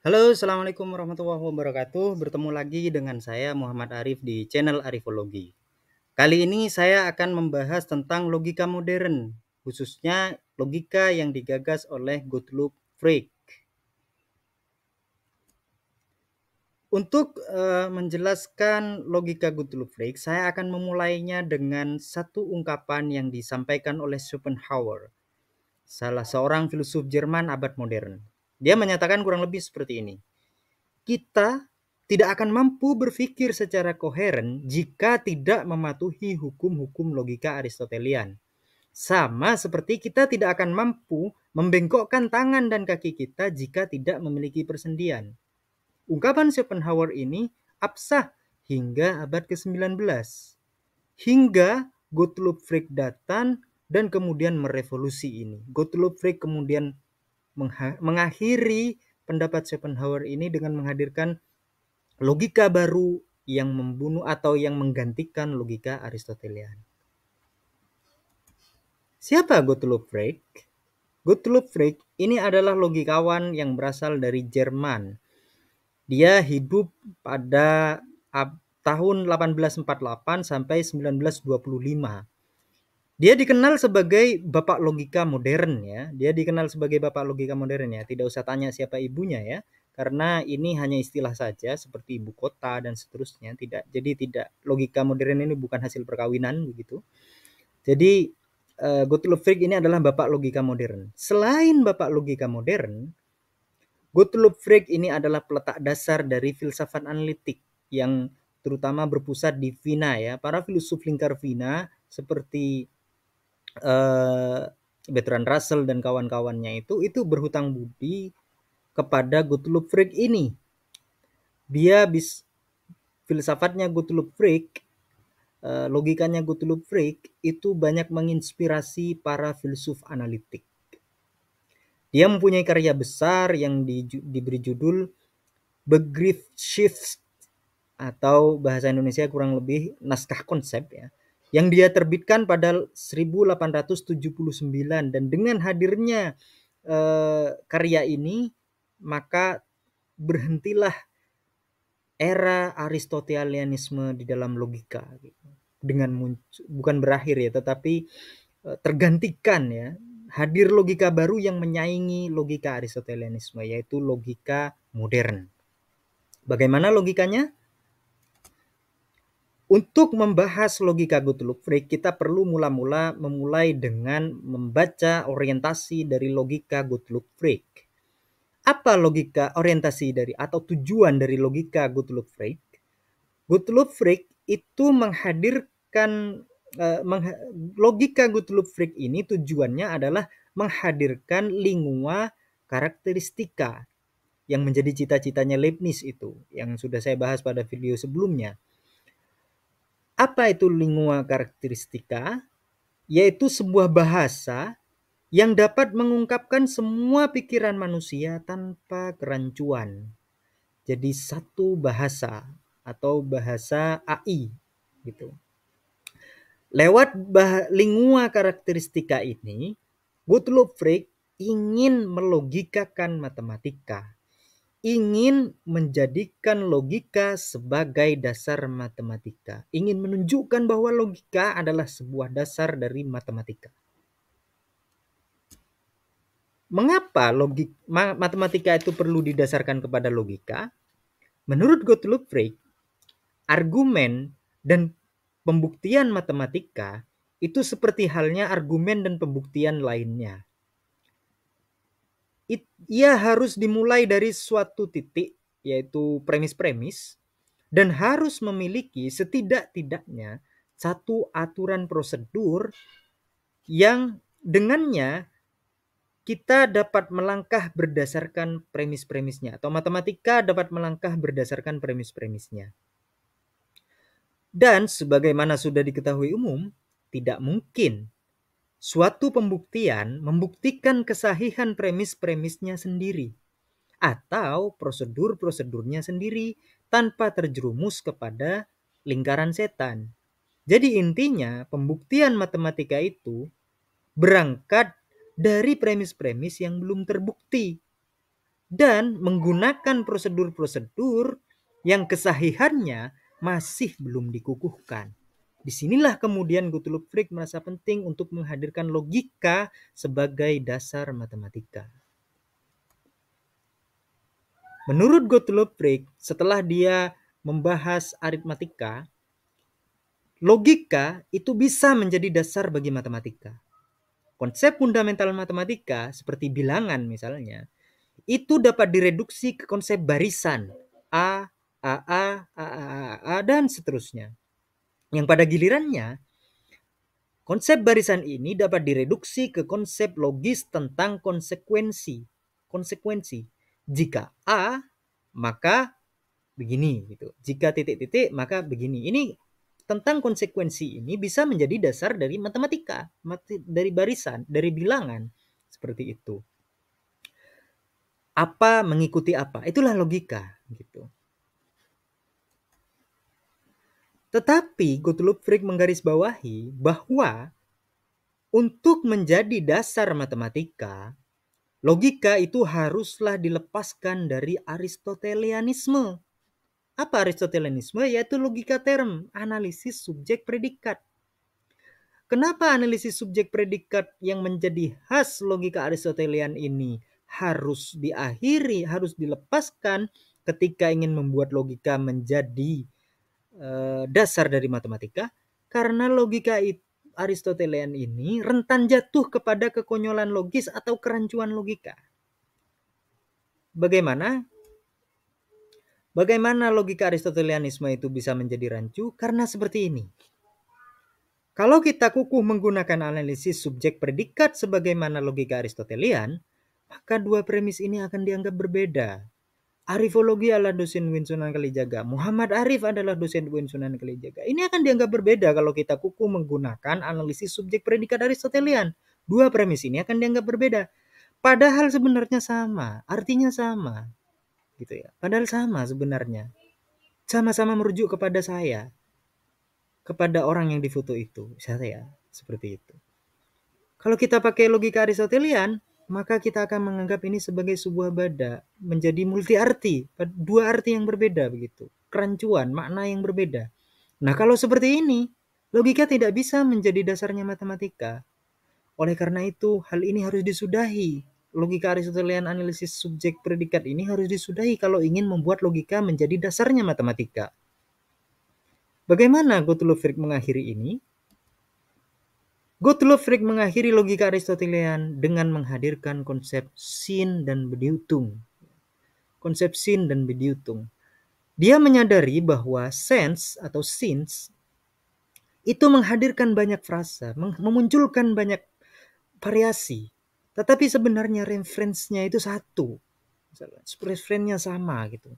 Halo, assalamualaikum warahmatullahi wabarakatuh. Bertemu lagi dengan saya Muhammad Arif di channel Arifologi. Kali ini saya akan membahas tentang logika modern, khususnya logika yang digagas oleh Gottlob Frege. Untuk menjelaskan logika Gottlob Frege, saya akan memulainya dengan satu ungkapan yang disampaikan oleh Schopenhauer, salah seorang filsuf Jerman abad modern. Dia menyatakan kurang lebih seperti ini. Kita tidak akan mampu berpikir secara koheren jika tidak mematuhi hukum-hukum logika Aristotelian. Sama seperti kita tidak akan mampu membengkokkan tangan dan kaki kita jika tidak memiliki persendian. Ungkapan Schopenhauer ini absah hingga abad ke-19. Hingga Gottlob Frege datang dan kemudian merevolusi ini. Gottlob Frege kemudian mengakhiri pendapat Schopenhauer ini dengan menghadirkan logika baru yang membunuh atau yang menggantikan logika Aristotelian. Siapa Gottlob Frege? Gottlob Frege ini adalah logikawan yang berasal dari Jerman. Dia hidup pada tahun 1848 sampai 1925. Dia dikenal sebagai bapak logika modern ya. Dia dikenal sebagai bapak logika modern ya. Tidak usah tanya siapa ibunya ya. Karena ini hanya istilah saja seperti ibu kota dan seterusnya. Jadi tidak, logika modern ini bukan hasil perkawinan begitu. Jadi Gottlob Frege ini adalah bapak logika modern. Selain bapak logika modern, Gottlob Frege ini adalah peletak dasar dari filsafat analitik yang terutama berpusat di Wina ya. Para filsuf lingkar Wina seperti Bertrand Russell dan kawan-kawannya itu berhutang budi kepada Gottlob Frege ini. Filsafatnya Gottlob Frege, logikanya Gottlob Frege itu banyak menginspirasi para filsuf analitik. Dia mempunyai karya besar yang diberi judul Begriffsschrift atau bahasa Indonesia kurang lebih naskah konsep ya, yang dia terbitkan pada 1879. Dan dengan hadirnya karya ini maka berhentilah era Aristotelianisme di dalam logika dengan bukan berakhir ya, tetapi tergantikan ya, hadir logika baru yang menyaingi logika Aristotelianisme, yaitu logika modern. Bagaimana logikanya? Untuk membahas logika Gottlob Frege, kita perlu memulai dengan membaca orientasi dari logika Gottlob Frege. Apa logika orientasi dari atau tujuan dari logika Gottlob Frege? Gottlob Frege itu menghadirkan logika Gottlob Frege ini tujuannya adalah menghadirkan lingua karakteristika yang menjadi cita-citanya Leibniz itu, yang sudah saya bahas pada video sebelumnya. Apa itu lingua karakteristika? Yaitu sebuah bahasa yang dapat mengungkapkan semua pikiran manusia tanpa kerancuan. Jadi satu bahasa atau bahasa AI gitu. Lewat lingua karakteristika ini, Gottlob Frege ingin melogikakan matematika, ingin menjadikan logika sebagai dasar matematika, ingin menunjukkan bahwa logika adalah sebuah dasar dari matematika. Mengapa matematika itu perlu didasarkan kepada logika? Menurut Gottlob Frege, argumen dan pembuktian matematika itu seperti halnya argumen dan pembuktian lainnya. Ia harus dimulai dari suatu titik, yaitu premis-premis, dan harus memiliki setidak-tidaknya satu aturan prosedur yang dengannya kita dapat melangkah berdasarkan premis-premisnya, atau matematika dapat melangkah berdasarkan premis-premisnya. Dan sebagaimana sudah diketahui umum, tidak mungkin suatu pembuktian membuktikan kesahihan premis-premisnya sendiri atau prosedur-prosedurnya sendiri tanpa terjerumus kepada lingkaran setan. Jadi intinya pembuktian matematika itu berangkat dari premis-premis yang belum terbukti. dan menggunakan prosedur-prosedur yang kesahihannya masih belum dikukuhkan. Disinilah kemudian Gottlob Frege merasa penting untuk menghadirkan logika sebagai dasar matematika. Menurut Gottlob Frege, setelah dia membahas aritmatika, logika itu bisa menjadi dasar bagi matematika. Konsep fundamental matematika seperti bilangan misalnya, itu dapat direduksi ke konsep barisan A, A, dan seterusnya. Yang pada gilirannya, konsep barisan ini dapat direduksi ke konsep logis tentang konsekuensi. Jika A, maka begini gitu. Jika titik-titik, maka begini. Ini tentang konsekuensi ini bisa menjadi dasar dari matematika, dari barisan, dari bilangan. Seperti itu. Apa mengikuti apa, itulah logika gitu. Tetapi Gottlob Frege menggarisbawahi bahwa untuk menjadi dasar matematika, logika itu haruslah dilepaskan dari Aristotelianisme. Apa Aristotelianisme? Yaitu logika term, analisis subjek predikat. Kenapa analisis subjek predikat yang menjadi khas logika Aristotelian ini harus diakhiri, harus dilepaskan ketika ingin membuat logika menjadi dasar dari matematika? Karena logika Aristotelian ini rentan jatuh kepada kekonyolan logis atau kerancuan logika. Bagaimana logika Aristotelianisme itu bisa menjadi rancu? Karena seperti ini. Kalau kita kukuh menggunakan analisis subjek predikat sebagaimana logika Aristotelian, maka dua premis ini akan dianggap berbeda. Arifologi adalah dosen UIN Sunan Kalijaga. Muhammad Arif adalah dosen UIN Sunan Kalijaga. Ini akan dianggap berbeda kalau kita kukuh menggunakan analisis subjek predikat Aristotelian. Dua premis ini akan dianggap berbeda. Padahal sebenarnya sama, artinya sama. Gitu ya. Padahal sama sebenarnya. Sama-sama merujuk kepada saya. Kepada orang yang difoto itu, saya seperti itu. Kalau kita pakai logika Aristotelian, maka kita akan menganggap ini sebagai sebuah bada, menjadi multi arti, dua arti yang berbeda begitu, kerancuan, makna yang berbeda. Nah, kalau seperti ini, logika tidak bisa menjadi dasarnya matematika. Oleh karena itu, hal ini harus disudahi. Logika Aristotelian analisis subjek predikat ini harus disudahi kalau ingin membuat logika menjadi dasarnya matematika. Bagaimana Gottlob Frege mengakhiri ini? Gottlob Frege mengakhiri logika Aristotelian dengan menghadirkan konsep Sinn dan Bedeutung. Konsep Sinn dan Bedeutung. Dia menyadari bahwa sense atau sinns itu menghadirkan banyak frasa, memunculkan banyak variasi. Tetapi sebenarnya referensinya itu satu. Referensinya sama gitu.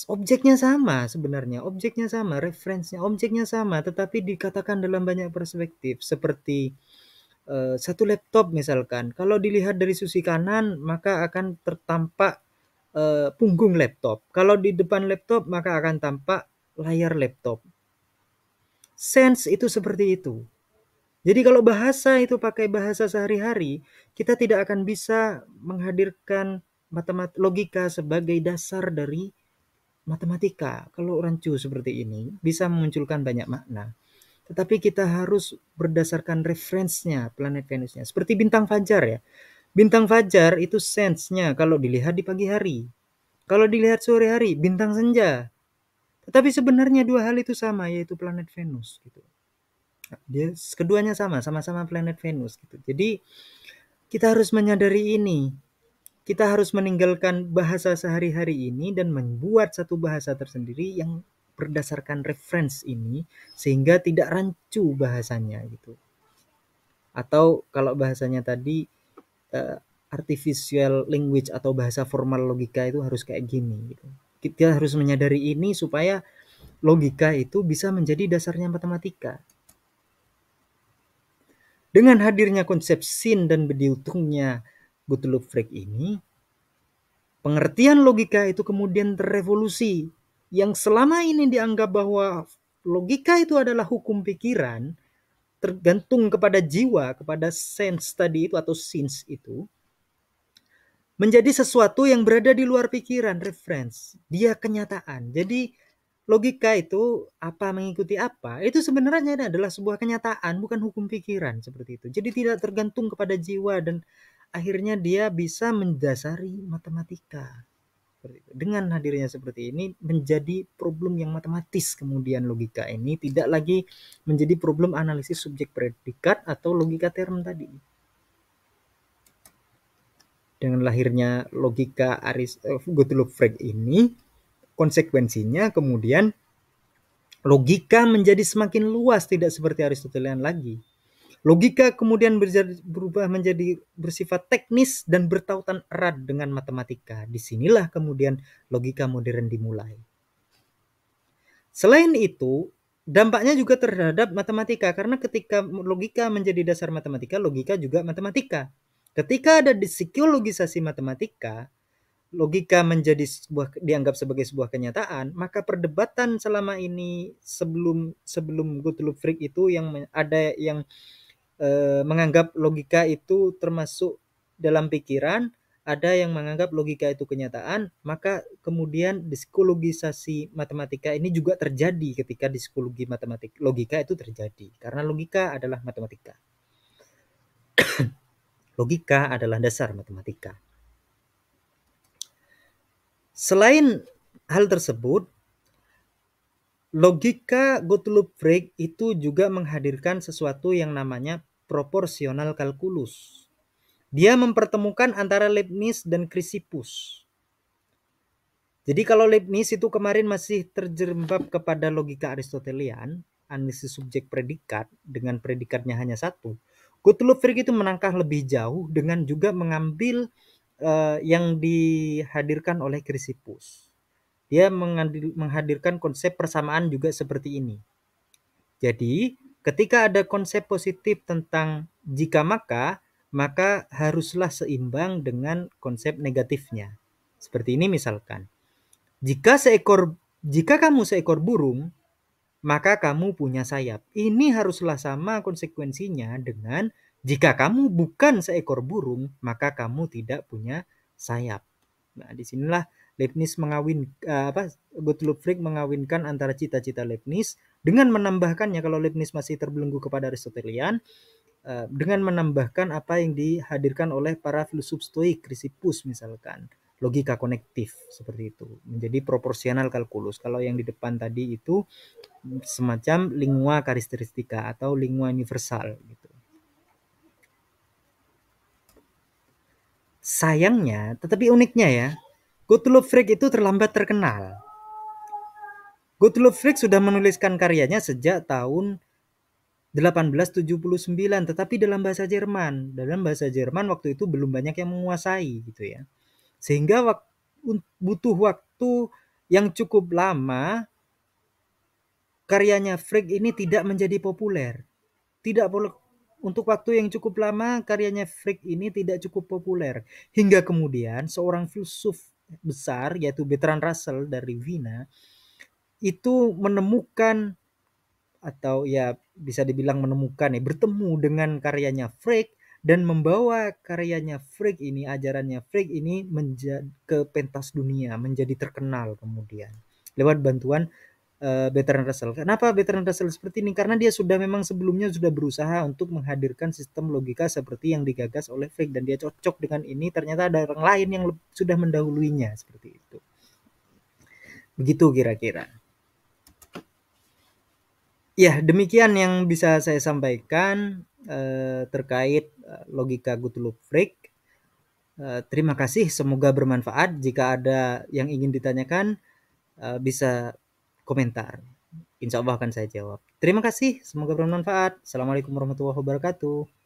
Objeknya sama sebenarnya, objeknya sama, referensinya, objeknya sama, tetapi dikatakan dalam banyak perspektif. Seperti satu laptop misalkan, kalau dilihat dari sisi kanan maka akan tertampak punggung laptop. Kalau di depan laptop maka akan tampak layar laptop. Sense itu seperti itu. Jadi kalau bahasa itu pakai bahasa sehari-hari, kita tidak akan bisa menghadirkan logika sebagai dasar dari matematika. Kalau rancu seperti ini bisa memunculkan banyak makna. Tetapi kita harus berdasarkan referensinya planet Venusnya. Seperti bintang fajar ya. Bintang fajar itu sense-nya kalau dilihat di pagi hari. Kalau dilihat sore hari, bintang senja. Tetapi sebenarnya dua hal itu sama, yaitu planet Venus gitu. Dia keduanya sama-sama planet Venus gitu. Jadi kita harus menyadari ini. Kita harus meninggalkan bahasa sehari-hari ini dan membuat satu bahasa tersendiri yang berdasarkan reference ini sehingga tidak rancu bahasanya gitu. Atau kalau bahasanya tadi artificial language atau bahasa formal logika itu harus kayak gini gitu. Kita harus menyadari ini supaya logika itu bisa menjadi dasarnya matematika. Dengan hadirnya konsep Sinn dan Bedeutungnya Gottlob Frege ini, pengertian logika itu kemudian terevolusi. Yang selama ini dianggap bahwa logika itu adalah hukum pikiran, tergantung kepada jiwa, kepada sense tadi itu atau sinns itu, menjadi sesuatu yang berada di luar pikiran, reference. Dia kenyataan. Jadi logika itu apa mengikuti apa, itu sebenarnya adalah sebuah kenyataan, bukan hukum pikiran seperti itu. Jadi tidak tergantung kepada jiwa dan akhirnya dia bisa mendasari matematika. Dengan hadirnya seperti ini menjadi problem yang matematis, kemudian logika ini tidak lagi menjadi problem analisis subjek predikat atau logika term tadi. Dengan lahirnya logika Gottlob Frege ini, konsekuensinya kemudian logika menjadi semakin luas, tidak seperti Aristotelian lagi. Logika kemudian berubah menjadi bersifat teknis dan bertautan erat dengan matematika. Disinilah kemudian logika modern dimulai. Selain itu, dampaknya juga terhadap matematika, karena ketika logika menjadi dasar matematika, logika juga matematika. Ketika ada psikologisasi matematika, logika menjadi dianggap sebagai sebuah kenyataan, maka perdebatan selama ini sebelum Gottlob Frege itu yang ada yang menganggap logika itu termasuk dalam pikiran, ada yang menganggap logika itu kenyataan, maka kemudian psikologisasi matematika ini juga terjadi ketika psikologi logika itu terjadi, karena logika adalah matematika. Logika adalah dasar matematika. Selain hal tersebut, logika Gottlob Frege itu juga menghadirkan sesuatu yang namanya proporsional kalkulus. Dia mempertemukan antara Leibniz dan Chrysippus. Jadi kalau Leibniz itu kemarin masih terjerembab kepada logika Aristotelian, analisis subjek predikat dengan predikatnya hanya satu, Gottlob Frege itu menangkah lebih jauh dengan juga mengambil yang dihadirkan oleh Chrysippus. Dia menghadirkan konsep persamaan juga seperti ini. Jadi, ketika ada konsep positif tentang jika maka haruslah seimbang dengan konsep negatifnya. Seperti ini misalkan. Jika kamu seekor burung, maka kamu punya sayap. Ini haruslah sama konsekuensinya dengan jika kamu bukan seekor burung, maka kamu tidak punya sayap. Nah, disinilah Leibniz Gottlob Frege mengawinkan antara cita-cita Leibniz dengan menambahkannya, kalau Leibniz masih terbelenggu kepada Aristotelian, dengan menambahkan apa yang dihadirkan oleh para filsuf Stoik, Chrysippus misalkan, logika konektif seperti itu, menjadi proporsional kalkulus. Kalau yang di depan tadi itu semacam lingua karakteristika atau lingua universal gitu. Sayangnya, tetapi uniknya ya, Gottlob Frege itu terlambat terkenal. Gottlob Frege sudah menuliskan karyanya sejak tahun 1879, tetapi dalam bahasa Jerman. Dalam bahasa Jerman waktu itu belum banyak yang menguasai gitu ya. Sehingga butuh waktu yang cukup lama karyanya Frege ini tidak menjadi populer. Untuk waktu yang cukup lama karyanya Frege ini tidak cukup populer. Hingga kemudian seorang filsuf besar yaitu Bertrand Russell dari Wina itu menemukan, atau ya bisa dibilang menemukan ya, bertemu dengan karyanya Frege dan membawa karyanya Frege ini, ajarannya Frege ini ke pentas dunia, menjadi terkenal kemudian lewat bantuan Bertrand Russell. Kenapa Bertrand Russell seperti ini? Karena dia sudah memang sebelumnya sudah berusaha untuk menghadirkan sistem logika seperti yang digagas oleh Frege dan dia cocok dengan ini. Ternyata ada orang lain yang sudah mendahuluinya seperti itu. Begitu kira-kira. Ya, demikian yang bisa saya sampaikan terkait logika Gottlob Frege. Terima kasih, semoga bermanfaat. Jika ada yang ingin ditanyakan, bisa komentar. Insya Allah akan saya jawab. Terima kasih, semoga bermanfaat. Assalamualaikum warahmatullahi wabarakatuh.